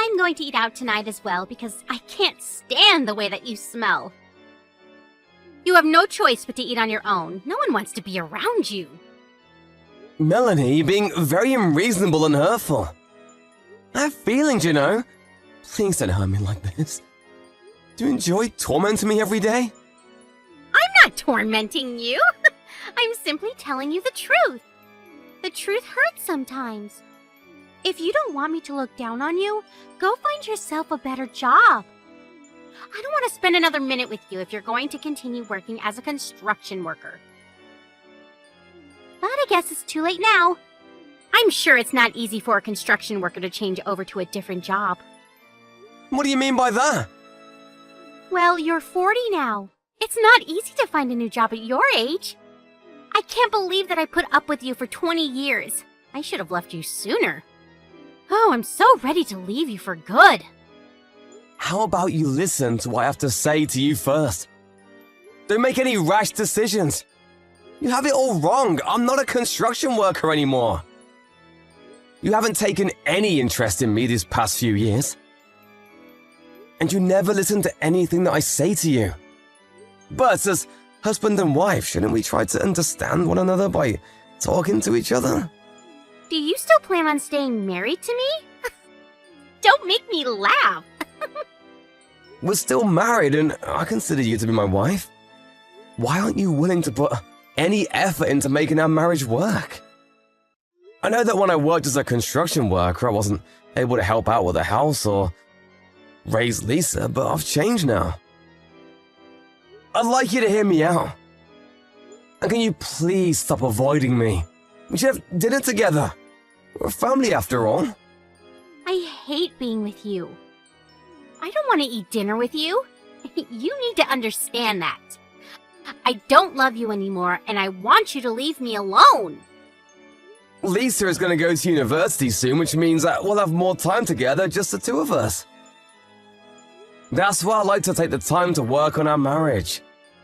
I'm going to eat out tonight as well because I can't stand the way that you smell. You have no choice but to eat on your own. No one wants to be around you. Melanie, you're being very unreasonable and hurtful. I have feelings, you know. Please don't hurt me like this. Do you enjoy tormenting me every day? I'm not tormenting you. I'm simply telling you the truth. The truth hurts sometimes. If you don't want me to look down on you, go find yourself a better job. I don't want to spend another minute with you if you're going to continue working as a construction worker. But I guess it's too late now. I'm sure it's not easy for a construction worker to change over to a different job. What do you mean by that? Well, you're 40 now. It's not easy to find a new job at your age. I can't believe that I put up with you for 20 years. I should have left you sooner. Oh, I'm so ready to leave you for good. How about you listen to what I have to say to you first? Don't make any rash decisions. You have it all wrong. I'm not a construction worker anymore. You haven't taken any interest in me these past few years. And you never listen to anything that I say to you. But as husband and wife, shouldn't we try to understand one another by talking to each other? Do you still plan on staying married to me? Don't make me laugh. We're still married and I consider you to be my wife. Why aren't you willing to put any effort into making our marriage work? I know that when I worked as a construction worker, I wasn't able to help out with the house or raise Lisa, but I've changed now. I'd like you to hear me out. And can you please stop avoiding me? We should have dinner together. We're a family after all. I hate being with you. I don't want to eat dinner with you. You need to understand that. I don't love you anymore, and I want you to leave me alone. Lisa is going to go to university soon, which means that we'll have more time together, just the two of us. That's why I like to take the time to work on our marriage.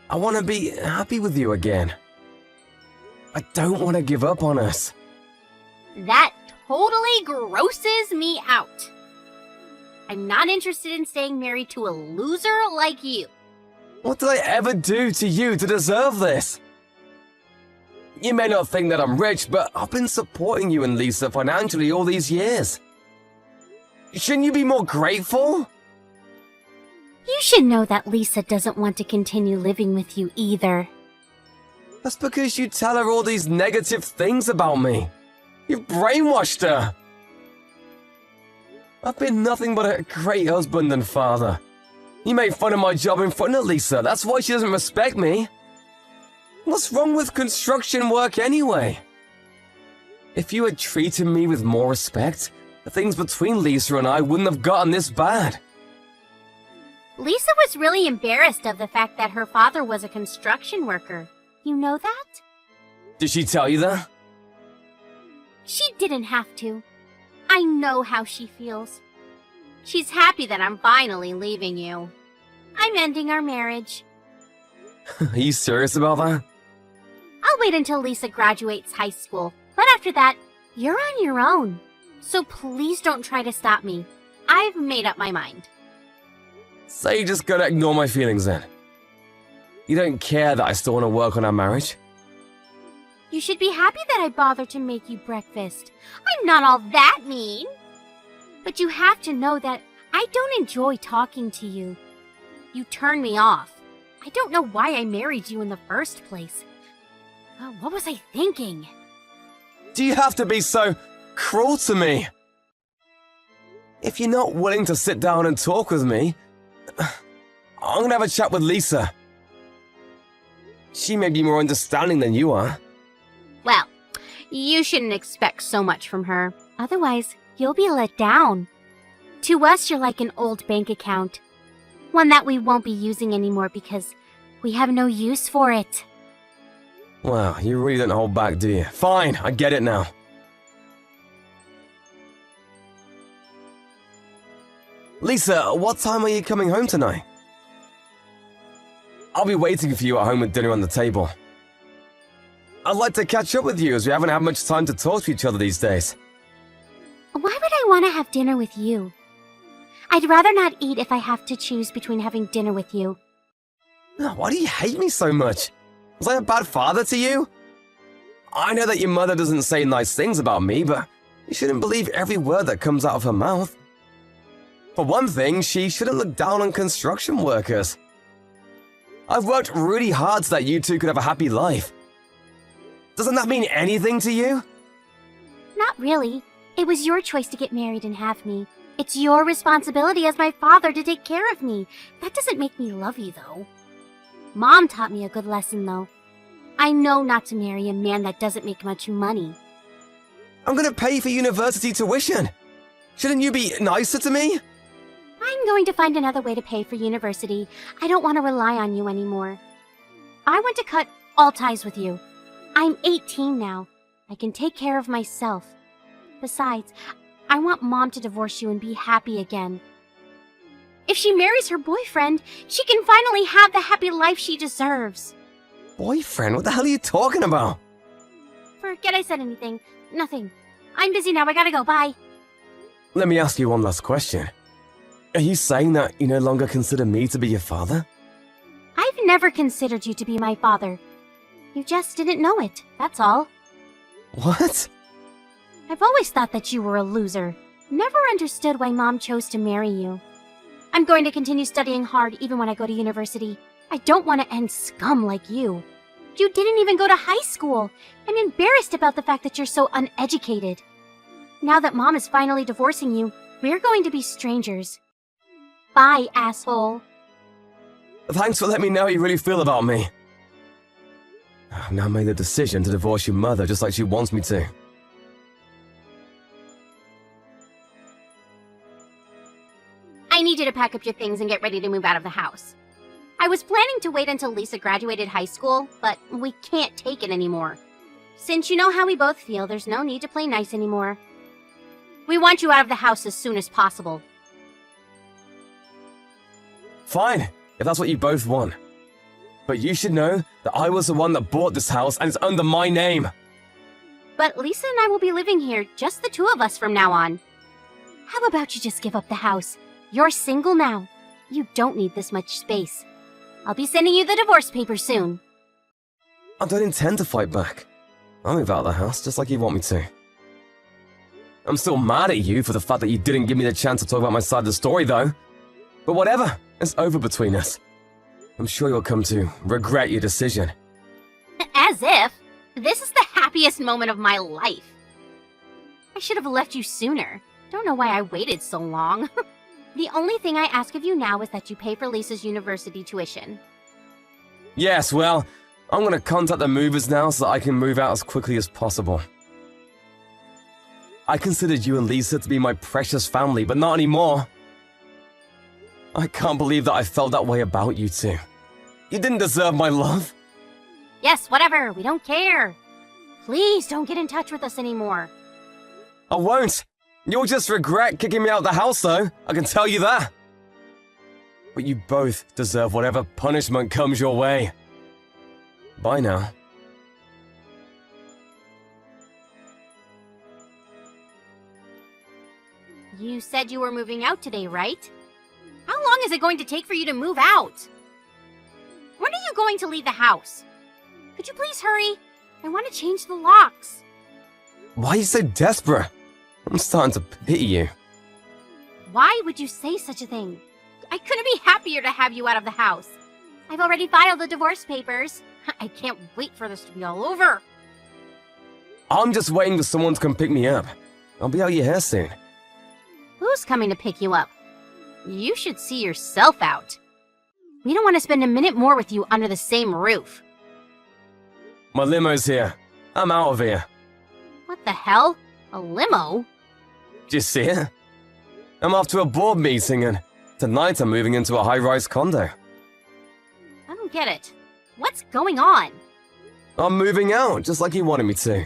I want to be happy with you again. I don't want to give up on us. That totally grosses me out. I'm not interested in staying married to a loser like you. What did I ever do to you to deserve this? You may not think that I'm rich, but I've been supporting you and Lisa financially all these years. Shouldn't you be more grateful? You should know that Lisa doesn't want to continue living with you either. That's because you tell her all these negative things about me. You've brainwashed her. I've been nothing but a great husband and father. You made fun of my job in front of Lisa, that's why she doesn't respect me. What's wrong with construction work anyway? If you had treated me with more respect, the things between Lisa and I wouldn't have gotten this bad. Lisa was really embarrassed of the fact that her father was a construction worker. You know that? Did she tell you that? She didn't have to. I know how she feels. She's happy that I'm finally leaving you. I'm ending our marriage. Are you serious about that? I'll wait until Lisa graduates high school, but after that, you're on your own. So please don't try to stop me. I've made up my mind. So you just gotta ignore my feelings then? You don't care that I still want to work on our marriage? You should be happy that I bothered to make you breakfast. I'm not all that mean. But you have to know that I don't enjoy talking to you. You turn me off. I don't know why I married you in the first place. What was I thinking? Do you have to be so cruel to me? If you're not willing to sit down and talk with me, I'm gonna have a chat with Lisa. She may be more understanding than you are. Well, you shouldn't expect so much from her. Otherwise, you'll be let down. To us, you're like an old bank account. One that we won't be using anymore because we have no use for it. Wow, you really don't hold back, do you? Fine, I get it now. Lisa, what time are you coming home tonight? I'll be waiting for you at home with dinner on the table. I'd like to catch up with you as we haven't had much time to talk to each other these days. Why would I want to have dinner with you? I'd rather not eat if I have to choose between having dinner with you. Why do you hate me so much? Was I a bad father to you? I know that your mother doesn't say nice things about me, but you shouldn't believe every word that comes out of her mouth. For one thing, she shouldn't look down on construction workers. I've worked really hard so that you two could have a happy life. Doesn't that mean anything to you? Not really. It was your choice to get married and have me. It's your responsibility as my father to take care of me. That doesn't make me love you, though. Mom taught me a good lesson, though. I know not to marry a man that doesn't make much money. I'm gonna pay for university tuition. Shouldn't you be nicer to me? I'm going to find another way to pay for university. I don't want to rely on you anymore. I want to cut all ties with you. I'm 18 now. I can take care of myself. Besides, I want Mom to divorce you and be happy again. If she marries her boyfriend, she can finally have the happy life she deserves. Boyfriend? What the hell are you talking about? Forget I said anything. Nothing. I'm busy now. I gotta go. Bye. Let me ask you one last question. Are you saying that you no longer consider me to be your father? I've never considered you to be my father. You just didn't know it, that's all. What? I've always thought that you were a loser. Never understood why Mom chose to marry you. I'm going to continue studying hard even when I go to university. I don't want to end scum like you. You didn't even go to high school. I'm embarrassed about the fact that you're so uneducated. Now that Mom is finally divorcing you, we're going to be strangers. Bye, asshole. Thanks for letting me know how you really feel about me. I've now made the decision to divorce your mother just like she wants me to. I need you to pack up your things and get ready to move out of the house. I was planning to wait until Lisa graduated high school, but we can't take it anymore. Since you know how we both feel, there's no need to play nice anymore. We want you out of the house as soon as possible. Fine, if that's what you both want. But you should know that I was the one that bought this house and it's under my name. But Lisa and I will be living here, just the two of us from now on. How about you just give up the house? You're single now. You don't need this much space. I'll be sending you the divorce papers soon. I don't intend to fight back. I'll move out of the house just like you want me to. I'm still mad at you for the fact that you didn't give me the chance to talk about my side of the story, though. But whatever, it's over between us. I'm sure you'll come to regret your decision. As if. This is the happiest moment of my life. I should have left you sooner. Don't know why I waited so long. The only thing I ask of you now is that you pay for Lisa's university tuition. Yes, well, I'm gonna contact the movers now so that I can move out as quickly as possible. I considered you and Lisa to be my precious family, but not anymore. I can't believe that I felt that way about you two. You didn't deserve my love. Yes, whatever. We don't care. Please don't get in touch with us anymore. I won't. You'll just regret kicking me out of the house, though. I can tell you that. But you both deserve whatever punishment comes your way. Bye now. You said you were moving out today, right? How long is it going to take for you to move out? When are you going to leave the house? Could you please hurry? I want to change the locks. Why are you so desperate? I'm starting to pity you. Why would you say such a thing? I couldn't be happier to have you out of the house. I've already filed the divorce papers. I can't wait for this to be all over. I'm just waiting for someone to come pick me up. I'll be out your hair soon. Who's coming to pick you up? You should see yourself out. We don't want to spend a minute more with you under the same roof. My limo's here. I'm out of here. What the hell? A limo? Did you see it? I'm off to a board meeting and tonight I'm moving into a high-rise condo. I don't get it. What's going on? I'm moving out, just like you wanted me to.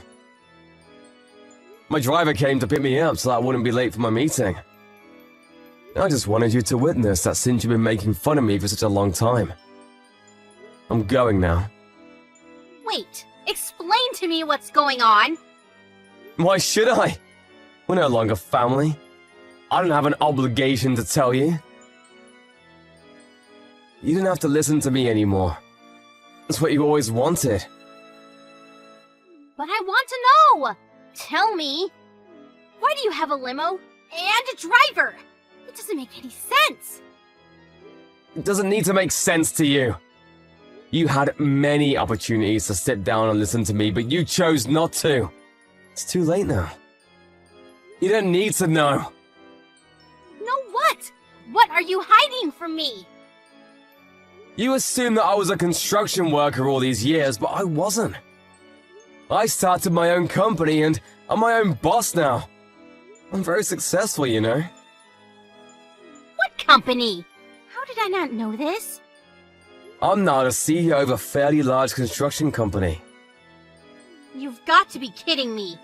My driver came to pick me up so I wouldn't be late for my meeting. I just wanted you to witness that since you've been making fun of me for such a long time. I'm going now. Wait, explain to me what's going on. Why should I? We're no longer family. I don't have an obligation to tell you. You didn't have to listen to me anymore. That's what you always wanted. But I want to know! Tell me! Why do you have a limo and a driver? It doesn't make any sense. It doesn't need to make sense to you. You had many opportunities to sit down and listen to me, but you chose not to. It's too late now. You don't need to know. Know what? What are you hiding from me? You assumed that I was a construction worker all these years, but I wasn't. I started my own company and I'm my own boss now. I'm very successful, you know. What company? How did I not know this? I'm now the CEO of a fairly large construction company. You've got to be kidding me.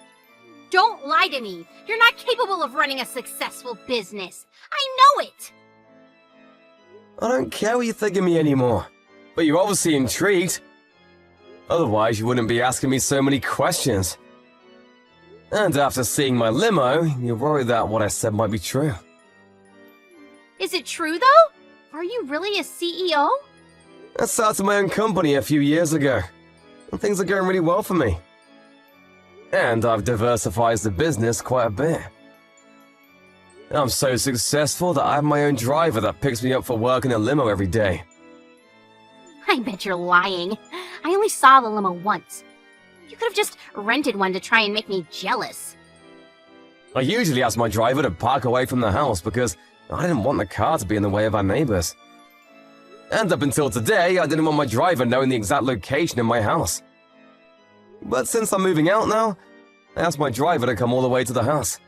Don't lie to me. You're not capable of running a successful business. I know it. I don't care what you think of me anymore, but you're obviously intrigued. Otherwise, you wouldn't be asking me so many questions. And after seeing my limo, you're worried that what I said might be true. Is it true, though? Are you really a CEO? I started my own company a few years ago, and things are going really well for me. And I've diversified the business quite a bit. I'm so successful that I have my own driver that picks me up for work in a limo every day. I bet you're lying. I only saw the limo once. You could have just rented one to try and make me jealous. I usually ask my driver to park away from the house because I didn't want the car to be in the way of our neighbors. And up until today, I didn't want my driver knowing the exact location of my house. But since I'm moving out now, I asked my driver to come all the way to the house.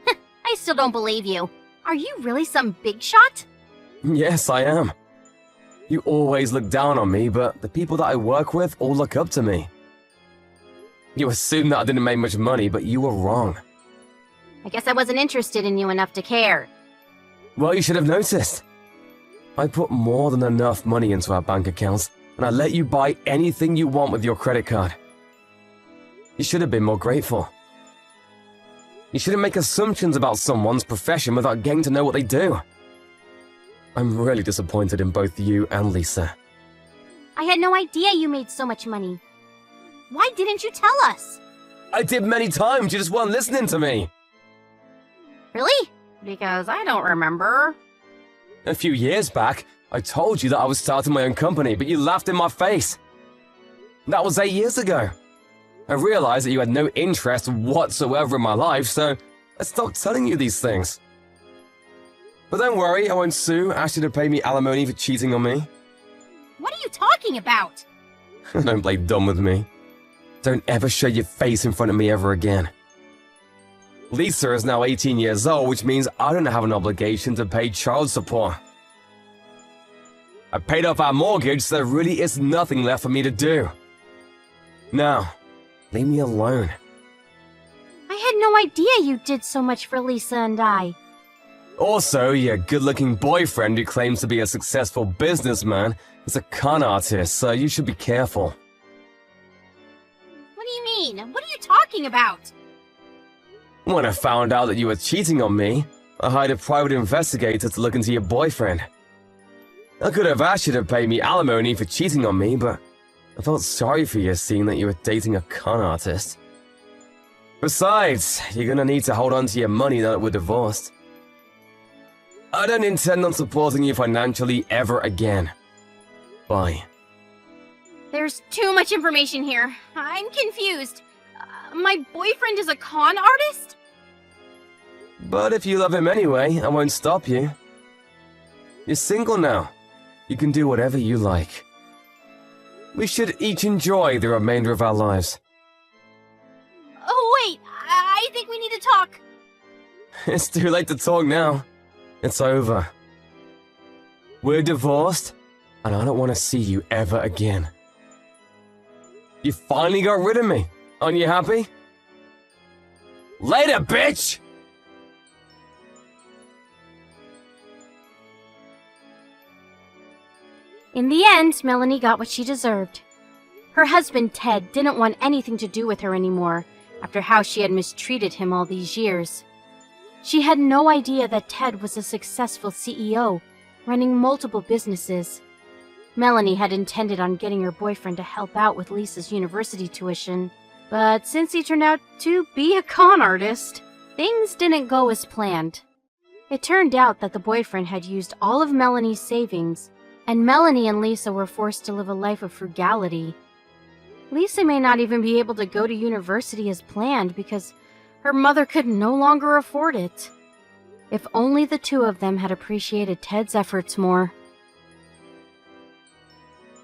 I still don't believe you. Are you really some big shot? Yes, I am. You always look down on me, but the people that I work with all look up to me. You assumed that I didn't make much money, but you were wrong. I guess I wasn't interested in you enough to care. Well, you should have noticed. I put more than enough money into our bank accounts, and I let you buy anything you want with your credit card. You should have been more grateful. You shouldn't make assumptions about someone's profession without getting to know what they do. I'm really disappointed in both you and Lisa. I had no idea you made so much money. Why didn't you tell us? I did many times, you just weren't listening to me. Really? Because I don't remember. A few years back, I told you that I was starting my own company, but you laughed in my face. That was 8 years ago. I realized that you had no interest whatsoever in my life, so I stopped telling you these things. But don't worry, I won't sue, ask you to pay me alimony for cheating on me. What are you talking about? Don't play dumb with me. Don't ever show your face in front of me ever again. Lisa is now 18 years old, which means I don't have an obligation to pay child support. I paid off our mortgage, so there really is nothing left for me to do. Now, leave me alone. I had no idea you did so much for Lisa and I. Also, your good-looking boyfriend who claims to be a successful businessman is a con artist, so you should be careful. What do you mean? What are you talking about? When I found out that you were cheating on me, I hired a private investigator to look into your boyfriend. I could have asked you to pay me alimony for cheating on me, but I felt sorry for you seeing that you were dating a con artist. Besides, you're gonna need to hold on to your money now that we're divorced. I don't intend on supporting you financially ever again. Bye. There's too much information here. I'm confused. My boyfriend is a con artist? But if you love him anyway, I won't stop you. You're single now. You can do whatever you like. We should each enjoy the remainder of our lives. Oh, wait. I think we need to talk. It's too late to talk now. It's over. We're divorced, and I don't want to see you ever again. You finally got rid of me. Aren't you happy? Later, bitch! In the end, Melanie got what she deserved. Her husband, Ted, didn't want anything to do with her anymore after how she had mistreated him all these years. She had no idea that Ted was a successful CEO, running multiple businesses. Melanie had intended on getting her boyfriend to help out with Lisa's university tuition, but since he turned out to be a con artist, things didn't go as planned. It turned out that the boyfriend had used all of Melanie's savings, and Melanie and Lisa were forced to live a life of frugality. Lisa may not even be able to go to university as planned because her mother could no longer afford it. If only the two of them had appreciated Ted's efforts more.